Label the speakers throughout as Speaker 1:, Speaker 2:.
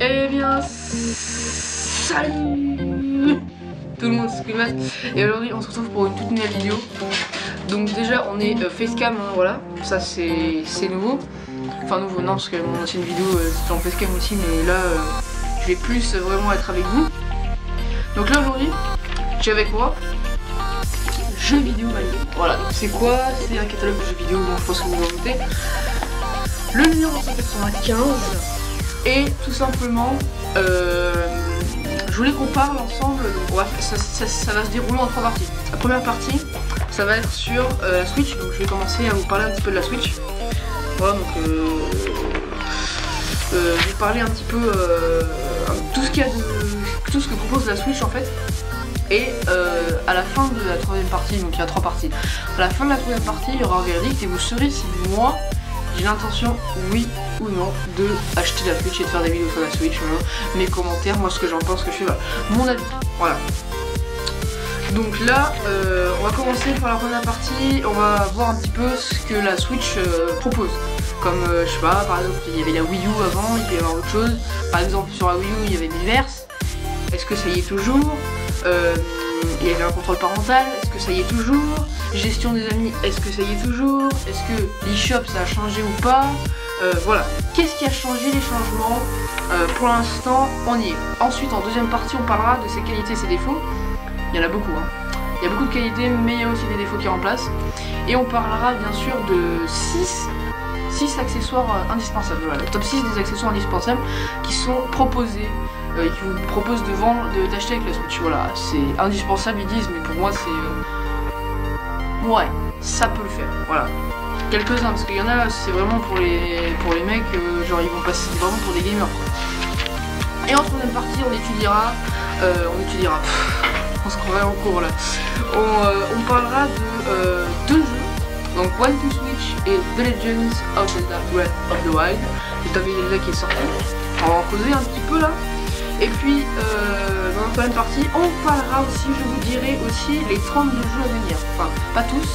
Speaker 1: Eh bien, salut tout le monde, c'est Squidmas. Et aujourd'hui on se retrouve pour une toute nouvelle vidéo. Donc déjà on est facecam, hein, voilà, ça c'est nouveau. Enfin nouveau non, parce que mon ancienne vidéo c'était en facecam aussi, mais là je vais plus vraiment être avec vous. Donc là aujourd'hui, j'ai avec moi jeux vidéo manuel. Voilà, donc c'est quoi? C'est un catalogue de jeux vidéo, bon, je pense que vous en doutez. Le numéro 195. Et tout simplement, je voulais qu'on parle ensemble. Donc ça va se dérouler en 3 parties. La première partie, ça va être sur la Switch. Donc je vais commencer à vous parler un petit peu de la Switch. Voilà, donc je vais parler un petit peu tout ce qu'il y a tout ce que propose la Switch en fait. Et à la fin de la troisième partie, donc il y a 3 parties. À la fin de la troisième partie, il y aura un verdict et vous saurez si moi j'ai l'intention, oui ou non, de acheter la Switch et de faire des vidéos sur la Switch, mes commentaires, moi ce que j'en pense, ce que je fais, voilà. Mon avis, voilà. Donc là, on va commencer par la première partie, on va voir un petit peu ce que la Switch propose. Comme, je sais pas, par exemple, il y avait la Wii U avant, il peut y avoir autre chose. Par exemple, sur la Wii U, il y avait Miiverse. Est-ce que ça y est toujours? Il y avait un contrôle parental, est-ce que ça y est toujours? Gestion des amis, est-ce que ça y est toujours? Est-ce que l'eShop ça a changé ou pas? Voilà, qu'est-ce qui a changé, les changements? Pour l'instant, on y est. Ensuite, en deuxième partie, on parlera de ses qualités et ses défauts. Il y en a beaucoup, hein. Il y a beaucoup de qualités, mais il y a aussi des défauts qui remplacent. Et on parlera bien sûr de 6 accessoires indispensables. Voilà, le top 6 des accessoires indispensables qui sont proposés. Qui vous proposent d'acheter avec la Switch. Voilà, c'est indispensable, ils disent, mais pour moi c'est ouais, ça peut le faire. Voilà, quelques-uns, parce qu'il y en a, c'est vraiment pour les mecs, genre ils vont passer vraiment pour des gamers. Et en troisième partie, on étudiera, on se croirait en cours là. On parlera de 2 jeux, donc One to Switch et The Legends of Zelda Breath of the Wild, le tome Zelda qui est sorti. On va en causer un petit peu là. Et puis, dans la troisième partie, on parlera aussi, je vous dirai aussi les 32 jeux à venir. Enfin, pas tous,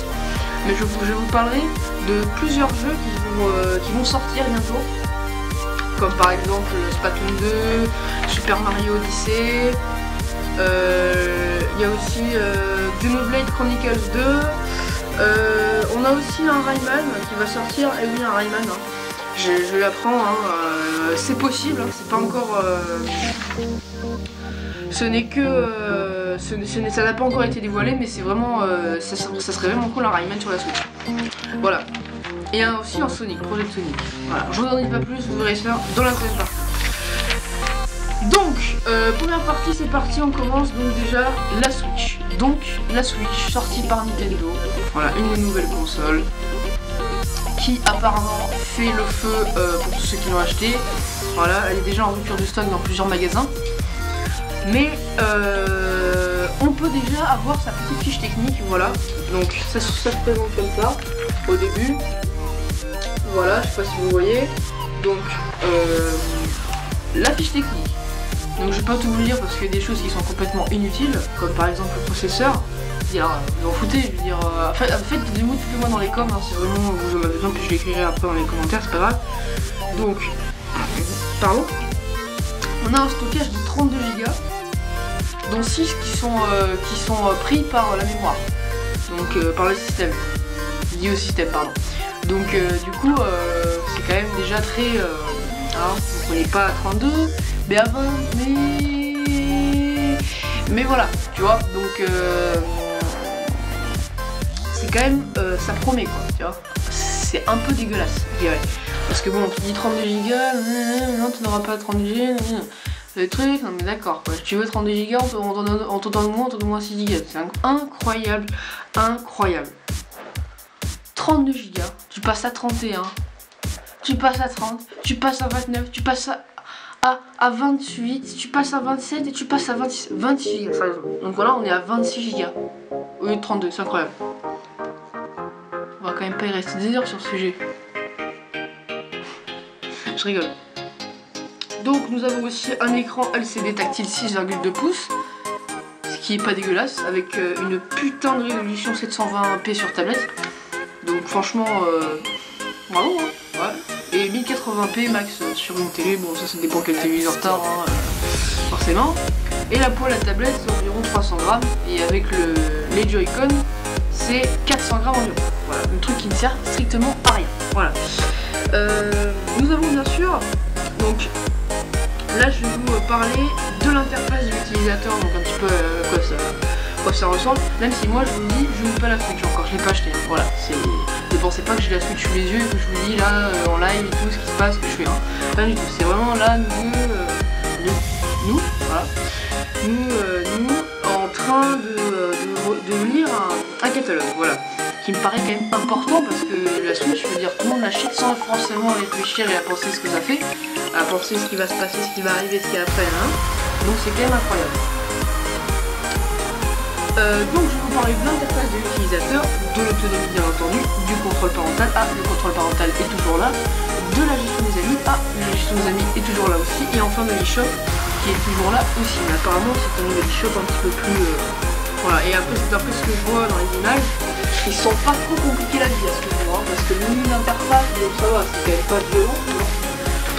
Speaker 1: mais je vous parlerai de plusieurs jeux qui vont sortir bientôt. Comme par exemple Splatoon 2, Super Mario Odyssey. Il y a aussi Xenoblade Chronicles 2. On a aussi un Rayman qui va sortir. Et oui, un Rayman. Hein. Je l'apprends, hein, c'est possible, hein, c'est pas encore... ce n'est que... ça n'a pas encore été dévoilé, mais c'est vraiment... ça serait vraiment cool un Rayman sur la Switch. Voilà. Et aussi un Sonic, Project Sonic. Voilà, je vous en dis pas plus, vous verrez ça dans la deuxième partie. Donc, première partie, c'est parti, on commence donc déjà la Switch. Donc, la Switch, sortie par Nintendo. Voilà, une nouvelle console. Qui apparemment fait le feu pour tous ceux qui l'ont acheté. Voilà, elle est déjà en rupture de stock dans plusieurs magasins. Mais on peut déjà avoir sa petite fiche technique, voilà. Donc ça se présente comme ça au début. Voilà, je sais pas si vous voyez. Donc la fiche technique. Donc je vais pas tout vous dire parce qu'il y a des choses qui sont complètement inutiles, comme par exemple le processeur. Vous en foutez, je veux dire, faites des mots tous les mois dans les coms, hein, si vraiment vous en avez besoin, puis je l'écrirai après dans les commentaires, c'est pas grave. Donc, pardon, on a un stockage de 32 Go, dont 6 qui sont pris par la mémoire, donc par le système, lié au système, pardon. Donc du coup, c'est quand même déjà très, hein, on n'est pas à 32, mais à 20, mais voilà, tu vois, donc... c'est quand même, ça promet quoi, tu vois. C'est un peu dégueulasse, je dirais. Parce que bon, tu dis 32 Go, non, tu n'auras pas 32 Go, le truc, non mais d'accord, quoi. Si tu veux 32 Go, on te donne moins 6 Go. C'est incroyable, incroyable. 32 Go, tu passes à 31, tu passes à 30, tu passes à 29, tu passes à 28, tu passes à 27 et tu passes à 26 Go. Donc voilà, on est à 26 Go au lieu de 32, c'est incroyable. On va quand même pas y rester des heures sur ce sujet. Je rigole. Donc nous avons aussi un écran LCD tactile 6,2 pouces, ce qui est pas dégueulasse, avec une putain de résolution 720p sur tablette. Donc franchement, bravo, hein. Ouais. et 1080p max sur une télé. Bon, ça dépend quel téléviseur t'as, hein, forcément. Et la poids de la tablette, c'est environ 300 grammes. Et avec les Joy-Con, c'est 400 grammes environ. Voilà, un truc qui ne sert strictement à rien. Voilà. Nous avons bien sûr, donc là je vais vous parler de l'interface de l'utilisateur, donc un petit peu quoi ça ressemble. Même si moi je vous dis, je n'ai pas la Switch encore, je l'ai pas acheté. Voilà, ne pensez pas que j'ai la Switch sous les yeux et que je vous dis là en live et tout ce qui se passe, que je fais. Hein. Pas du tout, c'est vraiment là nous, voilà. Nous en train de lire un catalogue, voilà, qui me paraît quand même important parce que la Switch, je veux dire, tout le monde l'achète sans forcément réfléchir et à penser ce que ça fait, à penser ce qui va se passer, ce qui va arriver, ce qu'il y a après, hein. Donc c'est quand même incroyable. Donc je vais vous parler de l'interface de l'utilisateur, de l'autonomie bien entendu, du contrôle parental, le contrôle parental est toujours là, de la gestion des amis, la gestion des amis est toujours là aussi, et enfin de l'eShop qui est toujours là aussi, mais apparemment c'est un nouvel eShop un petit peu plus... Voilà, et après d'après ce que je vois dans les images, ils sont pas trop compliqués la vie à ce que je vois, parce que le menu d'interface, ça va, c'est quand même pas violent,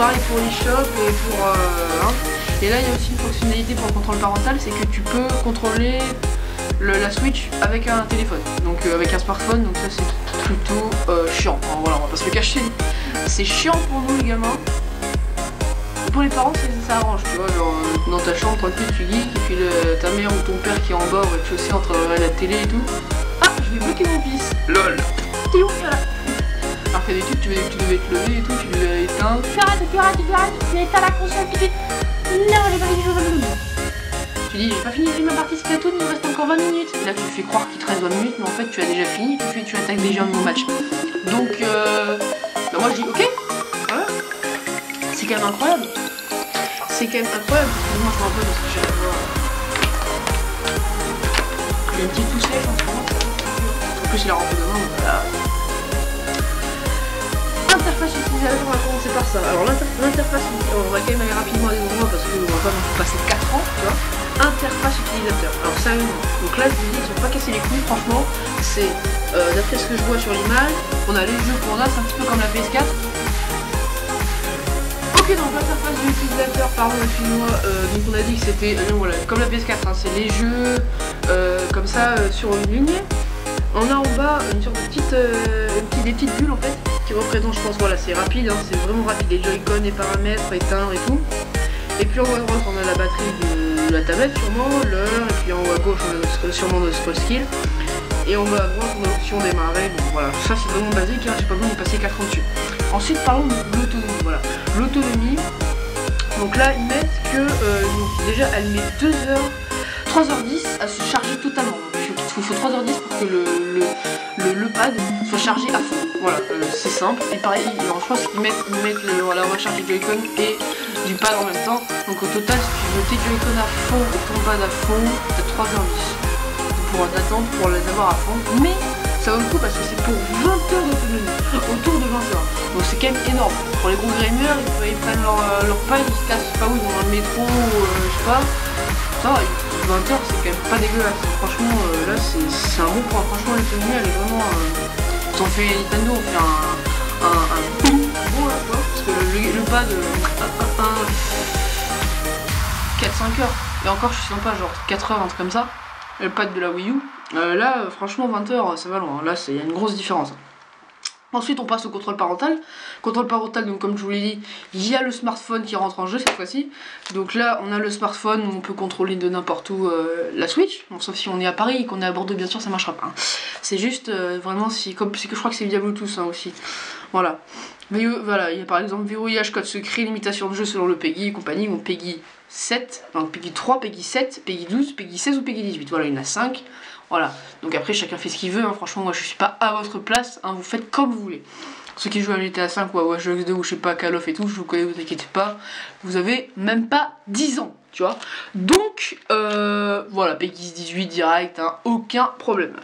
Speaker 1: pareil pour l'eShop et pour... Et là il y a aussi une fonctionnalité pour le contrôle parental, c'est que tu peux contrôler la Switch avec un téléphone, donc avec un smartphone, donc ça c'est plutôt chiant, enfin, voilà, on va pas se le cacher, c'est chiant pour nous les gamins. Pour les parents ça arrange, tu vois, genre dans ta chambre tranquille tu geeks et puis ta mère ou ton père qui est en bas au rez-de-chaussée entre la télé et tout. Ah, je vais bloquer mon fils, lol. T'es où, voilà. Alors qu'à d'études tu devais te lever et tout, tu devais éteindre.
Speaker 2: Tu as éteint la console tout de suite. Non, j'ai pas fini de jouer.
Speaker 1: Tu dis j'ai pas fini ma partie Splatoon, il me reste encore 20 minutes. Et là tu fais croire qu'il te reste 20 minutes, mais en fait tu as déjà fini, tu attaques déjà un nouveau match. Donc bah moi je dis ok, voilà. C'est quand même incroyable. C'est quand même incroyable, excusez-moi je me rappelle parce que j'ai voir. Il y a une petite poussée en ce moment. En plus il a rentré demain, voilà. Interface utilisateur, on va commencer par ça. Alors l'interface, on va quand même aller rapidement à des endroits parce qu'on va pas non plus passer 4 ans, tu vois. Interface utilisateur, alors sérieusement, donc là je vous dis ils sont pas cassés les couilles, franchement, c'est d'après ce que je vois sur l'image, on a les jeux qu'on a, c'est un petit peu comme la PS4. Ok, donc l'interface de l'utilisateur, pardon, excuse-moi, donc on a dit que c'était, voilà, comme la PS4, hein, c'est les jeux comme ça sur une ligne. On a en bas une sorte de des petites bulles en fait, qui représentent, je pense, voilà, c'est rapide, hein, c'est vraiment rapide, les Joy-Con, les paramètres, éteindre et tout. Et puis en haut à droite on a la batterie de la tablette sûrement, l'heure, et puis en haut à gauche on a sûrement notre scroll skill. Et en bas à droite on a l'option démarrer, donc voilà, ça c'est vraiment basique, hein, j'ai pas besoin de passer 4 ans dessus. Ensuite parlons de l'autonomie, voilà. L'autonomie, donc là ils mettent que, donc déjà elle met 3h10 à se charger totalement. Il faut 3h10 pour que le pad soit chargé à fond. Voilà, c'est simple. Et pareil, je pense qu'ils mettent voilà, on va charger Joy-Con et du pad en même temps. Donc au total, si tu veux tes Joy-Con à fond et ton pad à fond, t'as 3h10. Tu pourras t'attendre pour les avoir à fond. Mais ça vaut le coup parce que c'est pour 20 heures d'autonomie. Autour de 20 heures. Donc c'est quand même énorme. Pour les gros gamers, ils prennent leur pad, ils se cassent pas où, dans le métro, je sais pas. Ça, 20 heures c'est quand même pas dégueulasse, franchement là c'est un bon point, franchement l'autonomie elle est vraiment... Ils ont fait, Nintendo ont fait un bon là, tu vois, parce que le pad 4-5 heures, et encore je suis sympa, genre 4 heures, un truc comme ça, le pad de la Wii U, là franchement 20 heures ça va loin, là il y a une grosse différence. Ensuite on passe au contrôle parental. Contrôle parental, donc comme je vous l'ai dit, il y a le smartphone qui rentre en jeu cette fois-ci. Donc là on a le smartphone où on peut contrôler de n'importe où la Switch. Bon, sauf si on est à Paris et qu'on est à Bordeaux, bien sûr ça marchera pas. Hein. C'est juste vraiment si, comme c'est que je crois que c'est via Bluetooth hein, aussi. Voilà. Voilà, il y a par exemple verrouillage, code secret, limitation de jeu selon le PEGI et compagnie, donc PEGI 7, donc PEGI 3, PEGI 7, PEGI 12, PEGI 16 ou PEGI 18. Voilà, il y en a 5. Voilà, donc après chacun fait ce qu'il veut, hein. Franchement moi je suis pas à votre place, hein. Vous faites comme vous voulez. Ceux qui jouent à GTA 5 ou à Watch Dogs 2 ou je sais pas, Call of et tout, je vous connais, vous inquiétez pas, vous avez même pas 10 ans, tu vois. Donc voilà, PEGI 18 direct, hein, aucun problème.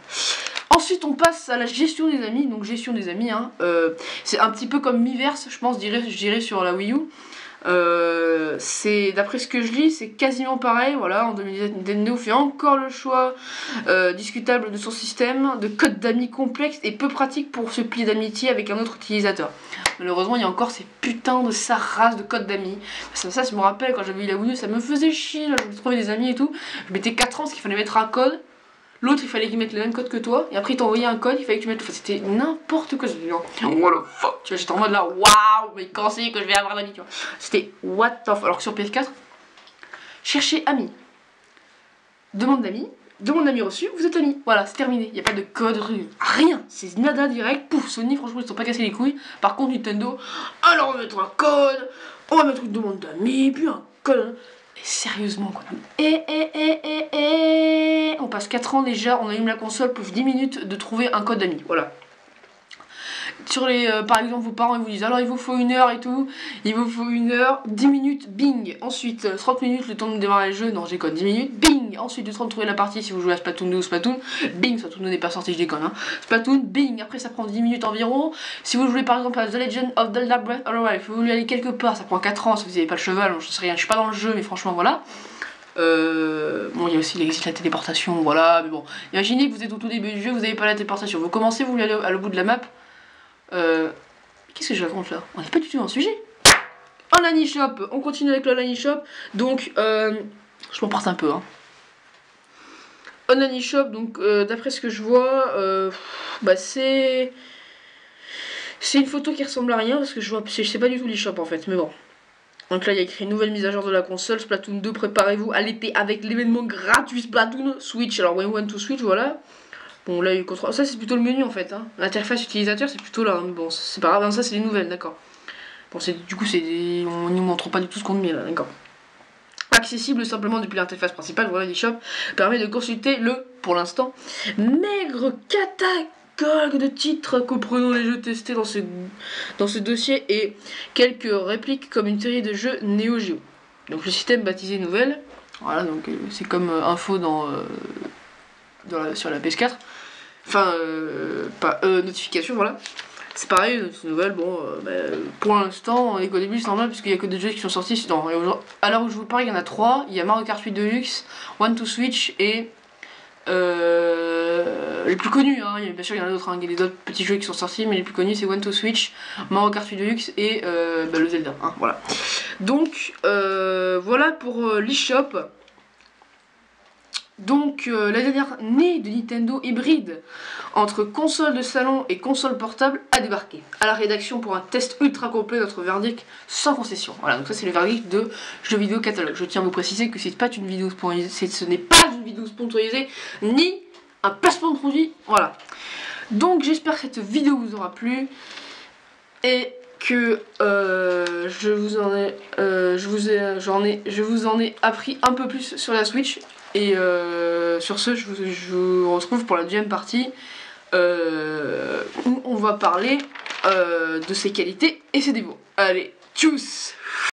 Speaker 1: Ensuite on passe à la gestion des amis, donc gestion des amis, hein, c'est un petit peu comme Miiverse, je pense, je dirais sur la Wii U. C'est d'après ce que je lis, c'est quasiment pareil. Voilà, en 2017, Nintendo fait encore le choix discutable de son système de code d'amis complexe et peu pratique pour se plier d'amitié avec un autre utilisateur. Malheureusement, il y a encore ces putains de sa race de code d'amis. Ça me rappelle quand j'avais eu la Wii U, ça me faisait chier. Là, je voulais trouver des amis et tout. Je mettais 4 ans parce qu'il fallait mettre un code. L'autre, il fallait qu'il mette le même code que toi, et après, il t'envoyait un code, il fallait que tu mettes. Enfin, c'était n'importe quoi. J'étais genre, what the fuck, tu vois, j'étais en mode là, waouh, mais quand c'est que je vais avoir d'amis, tu vois. C'était what the fuck. Alors que sur PS4, cherchez amis, demande d'amis reçu, vous êtes amis. Voilà, c'est terminé. Il n'y a pas de code, rien. C'est nada direct. Pouf, Sony, franchement, ils se sont pas cassés les couilles. Par contre, Nintendo, alors on va mettre un code, on va mettre une demande d'amis, puis un code. Et sérieusement quoi. On passe 4 ans déjà, on allume la console pour 10 minutes de trouver un code d'amis. Voilà. Sur les, par exemple, vos parents ils vous disent alors il vous faut 1 heure et tout, il vous faut 1 heure, 10 minutes, bing. Ensuite 30 minutes le temps de démarrer le jeu, non j'ai code 10 minutes, bing. Ensuite le temps de trouver la partie si vous jouez à Splatoon 2 ou Splatoon, bing. Splatoon 2 n'est pas sorti, je déconne hein. Splatoon, bing. Après ça prend 10 minutes environ. Si vous jouez par exemple à The Legend of Zelda Breath of the Wild, si vous voulez aller quelque part, ça prend 4 ans si vous n'avez pas le cheval, je sais rien, je suis pas dans le jeu mais franchement voilà. Bon, il y a aussi la téléportation, voilà, mais bon. Imaginez que vous êtes au tout début du jeu, vous n'avez pas la téléportation. Vous commencez, vous voulez aller à le bout de la map. Qu'est-ce que je raconte là? On n'est pas du tout dans le sujet. Online eShop, on continue avec l'online eShop. Donc, je m'en porte un peu. Hein. Online eShop, donc d'après ce que je vois, c'est une photo qui ressemble à rien parce que je sais pas du tout l'eShop en fait, mais bon. Donc là, il y a écrit nouvelle mise à jour de la console, Splatoon 2, préparez-vous à l'été avec l'événement gratuit Splatoon Switch. Alors, One to Switch, voilà. Bon, là, il contrôle. Ça, c'est plutôt le menu en fait. Hein. L'interface utilisateur, c'est plutôt là. Hein. Bon, c'est pas grave, hein, ça, c'est les nouvelles, d'accord. Bon, du coup, on nous montre pas du tout ce qu'on met là, d'accord. Accessible simplement depuis l'interface principale, voilà, l'eShop permet de consulter le, pour l'instant, maigre catalogue de titres comprenant les jeux testés dans ce dossier et quelques répliques comme une série de jeux Neo Geo. Donc le système baptisé nouvelle, voilà, donc c'est comme info sur la PS4, enfin pas notification, voilà. C'est pareil, nouvelle, bon, pour l'instant, on est qu'au début, c'est normal, puisqu'il n'y a que deux jeux qui sont sortis. À l'heure où je vous parle, il y en a 3. Il y a Mario Kart 8 Deluxe, One to Switch et les plus connus, hein. Bien sûr, il y en a d'autres, hein. Il y a d'autres petits jeux qui sont sortis, mais les plus connus, c'est One to Switch, Mario Kart 8 Deluxe et le Zelda, hein, voilà. Donc, voilà pour l'eShop. Donc la dernière née de Nintendo hybride entre console de salon et console portable a débarqué. À la rédaction pour un test ultra complet, notre verdict sans concession. Voilà, donc ça c'est le verdict de jeux vidéo catalogue. Je tiens à vous préciser que ce n'est pas une vidéo sponsorisée, ni un placement de produit. Voilà. Donc j'espère que cette vidéo vous aura plu et que je vous en ai appris un peu plus sur la Switch. Et sur ce, je vous retrouve pour la deuxième partie où on va parler de ses qualités et ses défauts. Allez, tchuss!